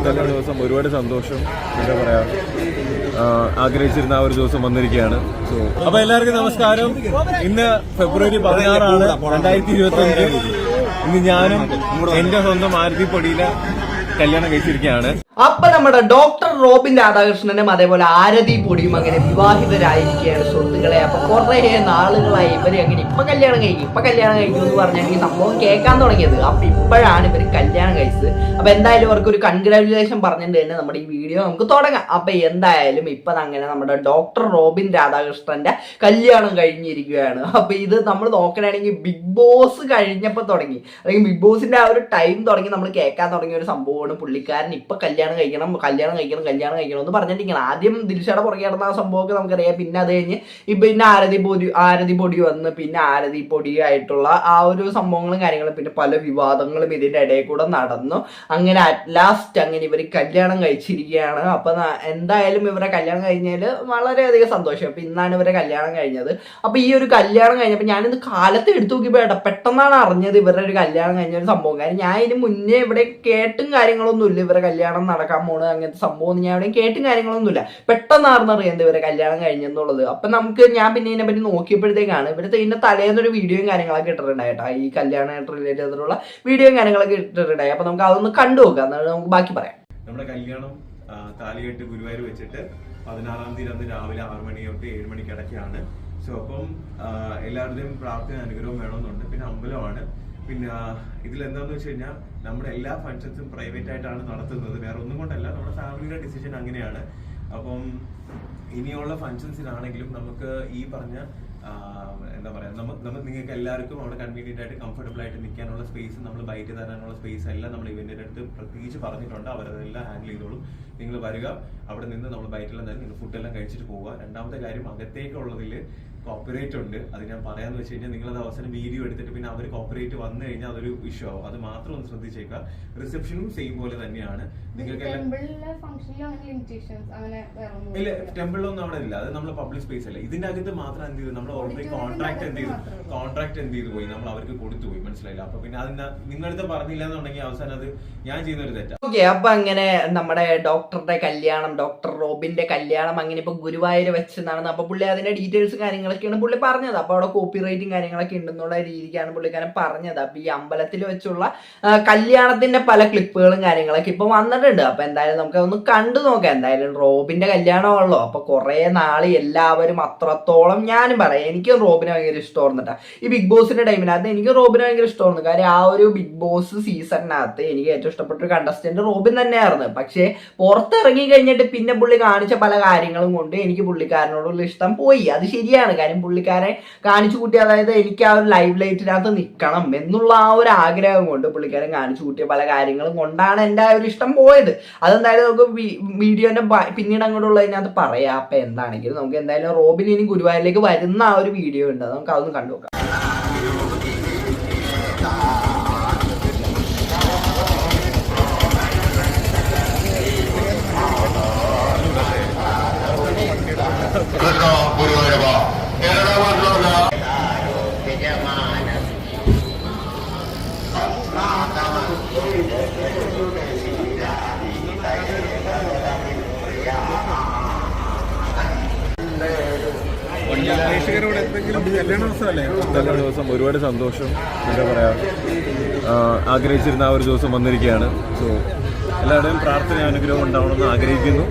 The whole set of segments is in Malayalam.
ഇന്നത്തെ ദിവസം ഒരുപാട് സന്തോഷം, എന്താ പറയാ, ആഗ്രഹിച്ചിരുന്ന ആ ഒരു ദിവസം വന്നിരിക്കുകയാണ്. സോ അപ്പൊ എല്ലാവർക്കും നമസ്കാരം. ഇന്ന് ഫെബ്രുവരി 16 2025. ഇന്ന് ഞാനും എന്റെ സ്വന്തം ആരതി പൊടിയിലെ കല്യാണം കഴിച്ചിരിക്കുകയാണ്. അപ്പൊ നമ്മുടെ ഡോക്ടർ റോബിൻ രാധാകൃഷ്ണനും അതേപോലെ ആരതി പൊടിയും അങ്ങനെ വിവാഹിതരായിരിക്കുകയാണ് സുഹൃത്തുക്കളെ. അപ്പൊ കുറെ നാളുകളായി ഇവര് അങ്ങനെ ഇപ്പൊ കല്യാണം കഴിക്കും എന്ന് പറഞ്ഞാൽ ഈ സംഭവം കേൾക്കാൻ തുടങ്ങിയത്. അപ്പൊ ഇപ്പോഴാണ് ഇവർ കല്യാണം കഴിച്ചത്. അപ്പൊ എന്തായാലും അവർക്ക് ഒരു കൺഗ്രാജുലേഷൻ പറഞ്ഞിട്ട് തന്നെ നമ്മുടെ ഈ വീഡിയോ നമുക്ക് തുടങ്ങാം. അപ്പൊ എന്തായാലും ഇപ്പൊ അങ്ങനെ നമ്മുടെ ഡോക്ടർ റോബിൻ രാധാകൃഷ്ണന്റെ കല്യാണം കഴിഞ്ഞിരിക്കുകയാണ്. അപ്പൊ ഇത് നമ്മൾ നോക്കണമെങ്കിൽ ബിഗ് ബോസ് കഴിഞ്ഞപ്പോൾ തുടങ്ങി, അല്ലെങ്കിൽ ബിഗ് ബോസിന്റെ ആ ഒരു ടൈം തുടങ്ങി നമ്മൾ കേൾക്കാൻ തുടങ്ങിയ ഒരു സംഭവമാണ്. പുള്ളിക്കാരൻ ഇപ്പൊ കല്യാണം കഴിക്കണം എന്ന് പറഞ്ഞിട്ടിരിക്കണം. ആദ്യം ദിൽഷയുടെ പുറകെ നടന്ന ആ സംഭവമൊക്കെ നമുക്കറിയാം. പിന്നെ അത് കഴിഞ്ഞ് ഇപ്പൊ പിന്നെ ആരതി പൊടി വന്ന് പിന്നെ ആരതി പൊടിയായിട്ടുള്ള ആ ഒരു സംഭവങ്ങളും കാര്യങ്ങളും പിന്നെ പല വിവാദങ്ങളും ഇതിന്റെ ഇടയിൽ കൂടെ നടന്നു. അങ്ങനെ അറ്റ് ലാസ്റ്റ് അങ്ങനെ ഇവർ കല്യാണം കഴിച്ചിരിക്കുകയാണ്. അപ്പൊ എന്തായാലും ഇവരെ കല്യാണം കഴിഞ്ഞാൽ വളരെയധികം സന്തോഷം. അപ്പൊ ഇന്നാണ് ഇവരെ കല്യാണം കഴിഞ്ഞത്. അപ്പൊ ഈ ഒരു കല്യാണം കഴിഞ്ഞപ്പോൾ ഞാനിന്ന് കാലത്ത് എടുത്തു നോക്കിയപ്പോൾ പെട്ടെന്നാണ് അറിഞ്ഞത് ഇവരുടെ ഒരു കല്യാണം കഴിഞ്ഞ ഒരു സംഭവം. കാര്യം ഞാൻ ഇതിന് മുന്നേ ഇവിടെ കേട്ടും കാര്യങ്ങളൊന്നും ഇല്ല, ഇവരെ കല്യാണം നടക്കാൻ പോണ് അങ്ങനത്തെ സംഭവം ഞാൻ എവിടെയും കേട്ടും കാര്യങ്ങളൊന്നുമില്ല. പെട്ടെന്നാർന്ന് അറിയുന്നത് ഇവരെ കല്യാണം കഴിഞ്ഞെന്നുള്ളത്. അപ്പൊ ഞാൻ പിന്നെ ഇതിനെ പറ്റി നോക്കിയപ്പോഴത്തേക്കാണ് ഇവരുടെ ഇതിന്റെ തലേന്നൊരു വീഡിയോയും കാര്യങ്ങളൊക്കെ ഇട്ടിട്ടുണ്ടായിട്ടാ, ഈ കല്യാണമായിട്ട് റിലേറ്റ് ചെയ്തിട്ടുള്ള വീഡിയോയും കാര്യങ്ങളൊക്കെ ഇട്ടിട്ടുണ്ടായി. അപ്പൊ നമുക്ക് അതൊന്ന് കണ്ടു നോക്കാം, എന്നാണ് നമുക്ക് ബാക്കി പറയാം. നമ്മുടെ കല്യാണം താലികെട്ട് ഗുരുവായൂർ വെച്ചിട്ട് 16 തീയതി അന്ന് രാവിലെ 6 മണി തൊട്ട് 7 മണിക്ക് ഇടയ്ക്കാണ്. സോ അപ്പം എല്ലാവരുടെയും പ്രാർത്ഥന അനുഗ്രഹം വേണമെന്നുണ്ട്. പിന്നെ അമ്പലമാണ്. പിന്നെ ഇതിലെന്താന്ന് വെച്ച് കഴിഞ്ഞാൽ നമ്മുടെ എല്ലാ ഫങ്ഷൻസും പ്രൈവറ്റ് ആയിട്ടാണ് നടത്തുന്നത്. വേറെ ഒന്നും കൊണ്ടല്ല, നമ്മുടെ ഫാമിലിയുടെ ഡിസിഷൻ അങ്ങനെയാണ്. അപ്പം ഇനിയുള്ള ഫങ്ഷൻസിനാണെങ്കിലും നമുക്ക് ഈ പറഞ്ഞ എന്താ പറയാ, നിങ്ങൾക്ക് എല്ലാവർക്കും അവിടെ കൺവീനിയന്റ് ആയിട്ട് കംഫർട്ടബിൾ ആയിട്ട് നിൽക്കാനുള്ള സ്പേസ്, നമ്മൾ ബൈറ്റ് തരാനുള്ള സ്പേസ് എല്ലാം നമ്മൾ ഇവന്റിന്റെ അടുത്ത് പ്രത്യേകിച്ച് പറഞ്ഞിട്ടുണ്ട്. അവരതെല്ലാം ഹാൻഡിൽ ചെയ്തോളും. നിങ്ങൾ വരിക, അവിടെ നിന്ന് നമ്മൾ ബൈറ്റെല്ലാം തന്നെ നിങ്ങൾ ഫുഡെല്ലാം കഴിച്ചിട്ട് പോവുക. രണ്ടാമത്തെ കാര്യം, അകത്തേക്കുള്ളതിൽ കോപ്പറേറ്റ് ഉണ്ട്. അത് ഞാൻ പറയാന്ന് വെച്ച് കഴിഞ്ഞാൽ നിങ്ങളത് അവസാനം വീഡിയോ എടുത്തിട്ട് പിന്നെ അവർ കോപ്പറേറ്റ് വന്നു കഴിഞ്ഞാൽ അതൊരു ഇഷ്യൂ ആവും. അത് മാത്രം ഒന്ന് ശ്രദ്ധിച്ചേക്കുക. റിസപ്ഷനും സെയിം പോലെ തന്നെയാണ്. നിങ്ങൾക്ക് ഇല്ല, ടെമ്പിളിലൊന്നും അവിടെ ഇല്ല. അത് നമ്മൾ പബ്ലിക് സ്പേസ് അല്ല. ഇതിന്റെ അകത്ത് മാത്രം എന്ത് ചെയ്തു, നമ്മൾ ഓൾറെഡി കോൺട്രാക്ട് എന്ത് ചെയ്തു പോയി, നമ്മൾ അവർക്ക് കൊടുത്തു പോയി. മനസ്സിലായില്ല? അപ്പൊ പിന്നെ അതിന്റെ നിങ്ങളടുത്ത് പറഞ്ഞില്ല എന്നുണ്ടെങ്കിൽ അവസാനം അത് ഞാൻ ചെയ്യുന്ന ഒരു തെറ്റാണ്. ഓക്കെ, അപ്പൊ അങ്ങനെ നമ്മുടെ ഡോക്ടറുടെ കല്യാണം, ഡോക്ടർ റോബിന്റെ കല്യാണം അങ്ങനെ ഇപ്പൊ ഗുരുവായൂർ വെച്ച് നടന്നു. അപ്പൊ പുള്ളി അതിന്റെ ഡീറ്റെയിൽസ് കാര്യങ്ങളൊക്കെയാണ് പുള്ളി പറഞ്ഞത്. അപ്പൊ അവിടെ കോപ്പി റൈറ്റും കാര്യങ്ങളൊക്കെ ഉണ്ടെന്നുള്ള രീതിക്കാണ് പുള്ളിക്കാരൻ പറഞ്ഞത്. അപ്പൊ ഈ അമ്പലത്തിൽ വെച്ചുള്ള കല്യാണത്തിന്റെ പല ക്ലിപ്പുകളും കാര്യങ്ങളൊക്കെ ഇപ്പൊ വന്നിട്ടുണ്ട്. അപ്പൊ എന്തായാലും നമുക്ക് അതൊന്ന് കണ്ടു നോക്കാം. എന്തായാലും റോബിന്റെ കല്യാണമാണല്ലോ. അപ്പൊ കുറെ നാള് എല്ലാവരും അത്രത്തോളം, ഞാനും പറയാം, എനിക്ക് റോബിനെ ഭയങ്കര ഇഷ്ടമായിരുന്നിട്ടാ ഈ ബിഗ് ബോസിന്റെ ടൈമിനകത്ത്. എനിക്ക് റോബിനെ ഭയങ്കര ഇഷ്ടമായിരുന്നു. കാര്യം ആ ഒരു ബിഗ് ബോസ് സീസണിനകത്ത് എനിക്ക് ഏറ്റവും ഇഷ്ടപ്പെട്ട ഒരു കണ്ടസ്റ്റന്റ് റോബിൻ തന്നെയായിരുന്നു. പക്ഷേ പുറത്തിറങ്ങി കഴിഞ്ഞിട്ട് പിന്നെ പുള്ളി കാണിച്ച പല കാര്യങ്ങളും കൊണ്ട് എനിക്ക് പുള്ളിക്കാരനോടുള്ള ഇഷ്ടം പോയി. അത് ശരിയാണ്. കാര്യം പുള്ളിക്കാരെ കാണിച്ചു കൂട്ടി, അതായത് എനിക്ക് ആ ഒരു ലൈവ് ലൈറ്റിനകത്ത് നിൽക്കണം എന്നുള്ള ആ ഒരു ആഗ്രഹം കൊണ്ട് പുള്ളിക്കാരൻ കാണിച്ചു കൂട്ടിയ പല കാര്യങ്ങളും കൊണ്ടാണ് എൻ്റെ ആ ഒരു ഇഷ്ടം പോയത്. അതെന്തായാലും നമുക്ക് വീഡിയോന്റെ പിന്നീട് അങ്ങോട്ടുള്ളതിനകത്ത് പറയാം. അപ്പൊ എന്താണെങ്കിലും നമുക്ക് എന്തായാലും റോബിൻ ഇനി ഗുരുവായൂരിലേക്ക് വരുന്ന ആ ഒരു വീഡിയോ ഉണ്ട്, നമുക്ക് അതൊന്ന് കണ്ടു നോക്കാം. ഇന്നത്തെ ദിവസം ഒരുപാട് സന്തോഷം, എന്താ പറയാ, ആഗ്രഹിച്ചിരുന്ന ആ ഒരു ദിവസം വന്നിരിക്കുകയാണ്. സോ എല്ലാവരുടെയും പ്രാർത്ഥന അനുഗ്രഹം ഉണ്ടാവണമെന്ന് ആഗ്രഹിക്കുന്നു.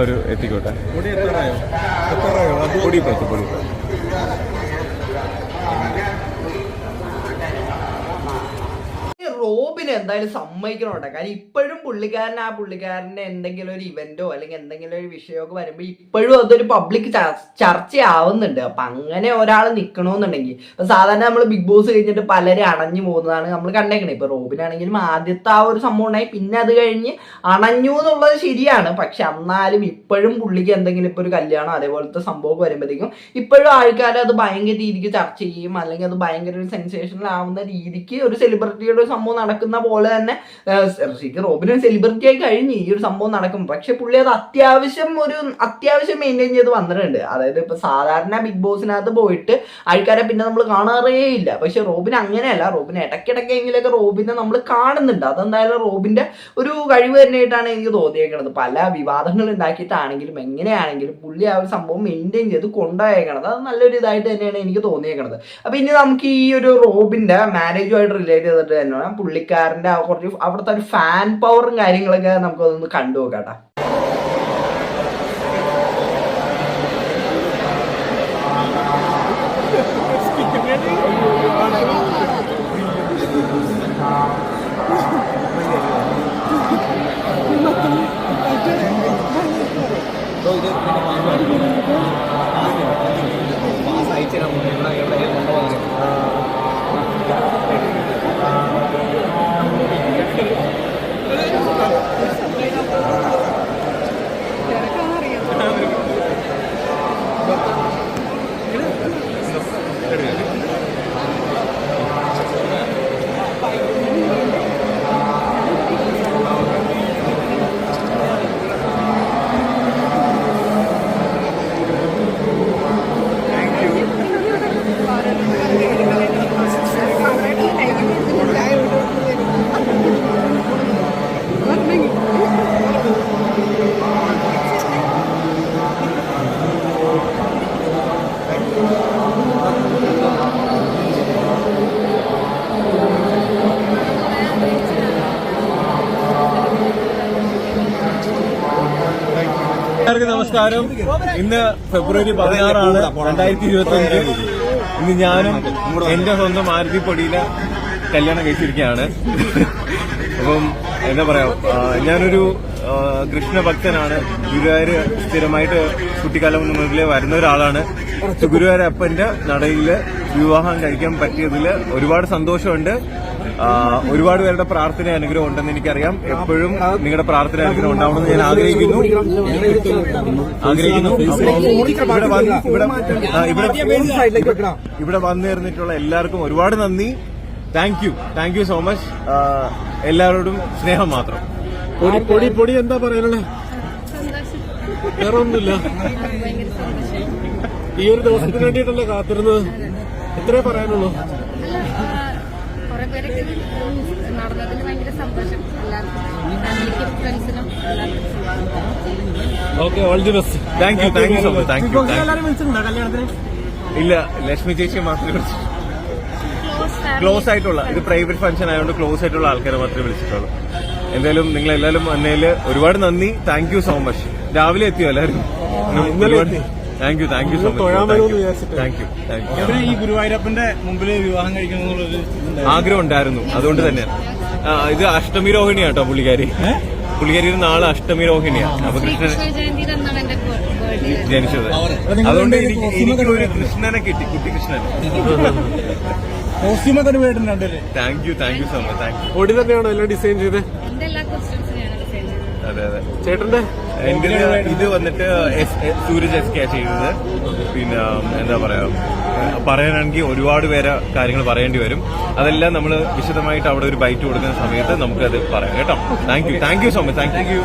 ഒരു എത്തിക്കോട്ടെ. പൊടി റോബിന് എന്തായാലും സമ്മതിക്കണോട്ടെ. കാര്യം ഇപ്പോഴും പുള്ളിക്കാരൻ്റെ എന്തെങ്കിലും ഒരു ഇവന്റോ അല്ലെങ്കിൽ എന്തെങ്കിലും ഒരു വിഷയമൊക്കെ വരുമ്പോൾ ഇപ്പോഴും അതൊരു പബ്ലിക് ചർച്ചയാവുന്നുണ്ട്. അപ്പൊ അങ്ങനെ ഒരാൾ നിൽക്കണമെന്നുണ്ടെങ്കിൽ, ഇപ്പൊ സാധാരണ നമ്മൾ ബിഗ് ബോസ് കഴിഞ്ഞിട്ട് പലരും അണഞ്ഞു പോകുന്നതാണ് നമ്മൾ കണ്ടേക്കണേ. ഇപ്പൊ റോബിനാണെങ്കിലും ആദ്യത്തെ ആ ഒരു സംഭവം ഉണ്ടായി, പിന്നെ അത് കഴിഞ്ഞ് അണഞ്ഞു എന്നുള്ളത് ശരിയാണ്. പക്ഷെ എന്നാലും ഇപ്പോഴും പുള്ളിക്ക് എന്തെങ്കിലും ഇപ്പൊ ഒരു കല്യാണം അതേപോലത്തെ സംഭവം വരുമ്പോഴത്തേക്കും ഇപ്പോഴും ആൾക്കാർ അത് ഭയങ്കര രീതിക്ക് ചർച്ച ചെയ്യും, അല്ലെങ്കിൽ അത് ഭയങ്കര ഒരു സെൻസേഷണൽ ആവുന്ന രീതിക്ക് ഒരു സെലിബ്രിറ്റിയുടെ ഒരു സംഭവം നടക്കുന്ന കിട്ടുന്ന പോലെ തന്നെ ശരിക്കും റോബിന് സെലിബ്രിറ്റി ആയി കഴിഞ്ഞ് ഈ ഒരു സംഭവം നടക്കും. പക്ഷെ പുള്ളി അത് അത്യാവശ്യം മെയിൻറ്റെയിൻ ചെയ്ത് വന്നിട്ടുണ്ട്. അതായത് ഇപ്പൊ സാധാരണ ബിഗ് ബോസിനകത്ത് പോയിട്ട് ആൾക്കാരെ പിന്നെ നമ്മൾ കാണാറേ ഇല്ല. പക്ഷെ റോബിന് അങ്ങനെയല്ല. റോബിന് ഇടയ്ക്കിടയ്ക്കെങ്കിലൊക്കെ റോബിനെ നമ്മൾ കാണുന്നുണ്ട്. അതെന്തായാലും റോബിന്റെ ഒരു കഴിവ് തന്നെയായിട്ടാണ് എനിക്ക് തോന്നിയേക്കണത്. പല വിവാദങ്ങൾ ഉണ്ടാക്കിയിട്ടാണെങ്കിലും എങ്ങനെയാണെങ്കിലും പുള്ളി ആ ഒരു സംഭവം മെയിൻറ്റെയിൻ ചെയ്ത് കൊണ്ടുപോയേക്കണത് അത് നല്ലൊരു ഇതായിട്ട് തന്നെയാണ് എനിക്ക് തോന്നിയേക്കണത്. അപ്പൊ ഇനി നമുക്ക് ഈ ഒരു റോബിന്റെ മാരേജുമായിട്ട് റിലേറ്റ് ചെയ്തിട്ട് തന്നെ പുള്ളിക്കാരന്റെ കുറച്ച് അവിടുത്തെ ഒരു ഫാൻ പവറും കാര്യങ്ങളൊക്കെ നമുക്കതൊന്ന് കണ്ടു നോക്കാട്ടോ. നമസ്കാരം. ഇന്ന് ഫെബ്രുവരി 16 2025. ഇന്ന് ഞാനും എന്റെ സ്വന്തം ആരതി പൊടിയിലെ കല്യാണം കഴിച്ചിരിക്കുകയാണ്. അപ്പം എന്താ പറയാ, ഞാനൊരു കൃഷ്ണഭക്തനാണ്. ഗുരുവായൂർ സ്ഥിരമായിട്ട് കുട്ടിക്കാലം മുതലേ വരുന്ന ഒരാളാണ്. ഗുരുവായൂരപ്പന്റെ നടയില് വിവാഹം കഴിക്കാൻ പറ്റിയതിൽ ഒരുപാട് സന്തോഷമുണ്ട്. ഒരുപാട് പേരുടെ പ്രാർത്ഥന അനുഗ്രഹം ഉണ്ടെന്ന് എനിക്കറിയാം. എപ്പോഴും നിങ്ങളുടെ പ്രാർത്ഥന അനുഗ്രഹം ഉണ്ടാവണമെന്ന് ഞാൻ ആഗ്രഹിക്കുന്നു. ഇവിടെ വന്നു ചേർന്നിട്ടുള്ള എല്ലാവർക്കും ഒരുപാട് നന്ദി. Thank you so much. എല്ലാവരോടും സ്നേഹം മാത്രം. പൊടി എന്താ പറയാനുള്ളത്? വേറെ ഒന്നുമില്ല. ഈ ഒരു ദിവസത്തിന് വേണ്ടിയിട്ടല്ലേ കാത്തിരുന്നത്? ഇത്രേ പറയാനുള്ളൂ. Okay, all the best. Thank you so much. ഇല്ല, ലക്ഷ്മി ചേച്ചി മാത്രമേ വിളിച്ചിട്ടുള്ളൂ. ക്ലോസ് ആയിട്ടുള്ള, ഇത് പ്രൈവറ്റ് ഫംഗ്ഷൻ ആയതുകൊണ്ട് ക്ലോസ് ആയിട്ടുള്ള ആൾക്കാരെ മാത്രമേ വിളിച്ചിട്ടുള്ളൂ. എന്തായാലും നിങ്ങൾ എല്ലാവരും വന്നതില് ഒരുപാട് നന്ദി. Thank you so much. രാവിലെ എത്തിയോ എല്ലാവരും? Thank you so much. Thank U. ഈ ഗുരുവായൂരപ്പന്റെ മുമ്പിൽ വിവാഹം കഴിക്കണമെന്നുള്ളൊരു ആഗ്രഹം ഉണ്ടായിരുന്നു. അതുകൊണ്ട് തന്നെയാണ്. ഇത് അഷ്ടമി രോഹിണിയാണ് കേട്ടോ പുള്ളിക്കാരിയുടെ നാളെ അഷ്ടമി രോഹിണിയാണ്. അപ്പൊ കൃഷ്ണൻ ജനിച്ചത്. അതുകൊണ്ട് എനിക്ക് ഒരു കൃഷ്ണനെ കിട്ടി, കുട്ടി കൃഷ്ണൻ. കോസ്റ്റ്യൂമൊക്കെ വേണ്ടിട്ടുണ്ട്. Thank you so much. Thank you. പൊടി തന്നെയാണോ എല്ലാം ഡിസൈൻ ചെയ്ത്? അതെ. ചേട്ടന്റെ എന്റെ ഇത് വന്നിട്ട് സൂരജ് SK ചെയ്തത്. പിന്നെ എന്താ പറയാ, പറയാനാണെങ്കിൽ ഒരുപാട് പേരെ കാര്യങ്ങൾ പറയേണ്ടി വരും. അതെല്ലാം നമ്മൾ വിശദമായിട്ട് അവിടെ ഒരു ബൈറ്റ് കൊടുക്കുന്ന സമയത്ത് നമുക്കത് പറയാം കേട്ടോ. Thank you so much. Thank U.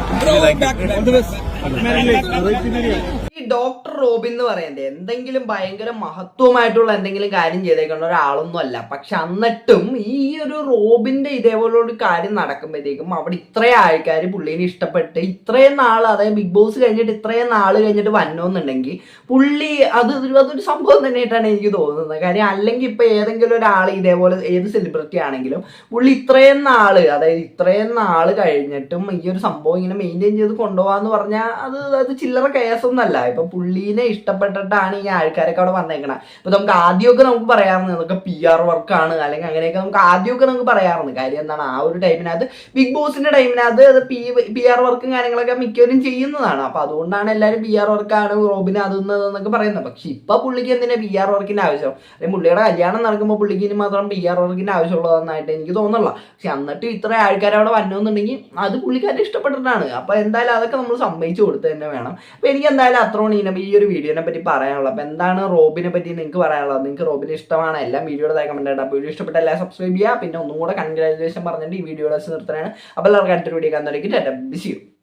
ഈ ഡോക്ടർ റോബിൻ എന്ന് പറയുന്നത് എന്തെങ്കിലും ഭയങ്കര മഹത്വമായിട്ടുള്ള എന്തെങ്കിലും കാര്യം ചെയ്തേക്കുന്ന ഒരാളൊന്നും അല്ല. പക്ഷെ എന്നിട്ടും ഈ ഒരു റോബിന്റെ ഇതേപോലുള്ള ഒരു കാര്യം നടക്കുമ്പോഴത്തേക്കും അവിടെ ഇത്രയും ആൾക്കാർ പുള്ളീനെ ഇഷ്ടപ്പെട്ട് ഇത്രയും നാൾ, അതായത് ബിഗ് ബോസ് കഴിഞ്ഞിട്ട് ഇത്രയും നാൾ കഴിഞ്ഞിട്ട് വന്നോന്നുണ്ടെങ്കിൽ പുള്ളി അതൊരു സംഭവം തന്നെയായിട്ടാണ് എനിക്ക് തോന്നുന്നത്. കാര്യം അല്ലെങ്കിൽ ഇപ്പൊ ഏതെങ്കിലും ഒരാൾ ഇതേപോലെ ഏത് സെലിബ്രിറ്റി ആണെങ്കിലും പുള്ളി ഇത്രയും നാള് കഴിഞ്ഞിട്ടും ഈ ഒരു സംഭവം ഇങ്ങനെ മെയിൻറ്റെയിൻ ചെയ്ത് കൊണ്ടുപോകാന്ന് പറഞ്ഞാൽ അത് ചില്ലറ കേസൊന്നല്ല. ഇപ്പൊ പുള്ളീനെ ഇഷ്ടപ്പെട്ടിട്ടാണ് ഈ ആൾക്കാരൊക്കെ അവിടെ വന്നേക്കണത്. ഇപ്പൊ നമുക്ക് ആദ്യമൊക്കെ നമുക്ക് പറയാറുണ്ട് ഇതൊക്കെ PR വർക്കാണ്, അല്ലെങ്കിൽ അങ്ങനെയൊക്കെ നമുക്ക് ആദ്യമൊക്കെ നമുക്ക് പറയാറുണ്ട്. കാര്യം എന്താണ്, ആ ഒരു ടൈമിനകത്ത് ബിഗ് ബോസിന്റെ ടൈമിനകത്ത് അത് PR വർക്കും കാര്യങ്ങളൊക്കെ മിക്കവരും ചെയ്യുന്നതാണ്. അപ്പൊ അതുകൊണ്ടാണ് എല്ലാവരും PR വർക്കാണ് റോബിന് അതെന്നൊക്കെ പറയുന്നത്. പക്ഷെ ഇപ്പൊ പുള്ളിക്ക് എന്തിനാ PR വർക്കിന്റെ ആവശ്യം? അല്ലെങ്കിൽ പുള്ളിയുടെ കല്യാണം നടക്കുമ്പോൾ പുള്ളിക്ക് ഇനി മാത്രം PR വർക്കിന്റെ ആവശ്യമുള്ളതെന്നായിട്ട് എനിക്ക് തോന്നുന്നില്ല. പക്ഷെ എന്നിട്ട് ഇത്ര ആൾക്കാർ അവിടെ വന്നോന്നുണ്ടെങ്കിൽ അത് പുള്ളിക്കാരെ ഇഷ്ടപ്പെട്ടിട്ടാണ്. അപ്പൊ എന്തായാലും അതൊക്കെ നമ്മൾ സമ്മതിച്ചു കൊടുത്ത് തന്നെ വേണം. അപ്പൊ എനിക്ക് എന്തായാലും അത്ര മാത്രമാണ് ഈ ഒരു വീഡിയോനെ പറ്റി പറയാനുള്ളത്. അപ്പോൾ എന്താണ് റോബിനെ പറ്റി നിങ്ങൾക്ക് പറയാനുള്ളത്? നിങ്ങൾക്ക് റോബിനെ ഇഷ്ടമാണ്? എല്ലാം വീഡിയോയുടെ കമന്റ് ഇടാം. വീഡിയോ ഇഷ്ടപ്പെട്ട എല്ലാം സബ്സ്ക്രൈബ് ചെയ്യുക. പിന്നെ ഒന്നും കൂടെ കൺഗ്രാജുലേഷൻ പറഞ്ഞിട്ട് ഈ വീഡിയോയുടെ നിർത്തലാണ്. അപ്പോൾ എല്ലാവർക്കും അടുത്തൊരു വീഡിയോ കാണുന്നതായിരിക്കും. BC U.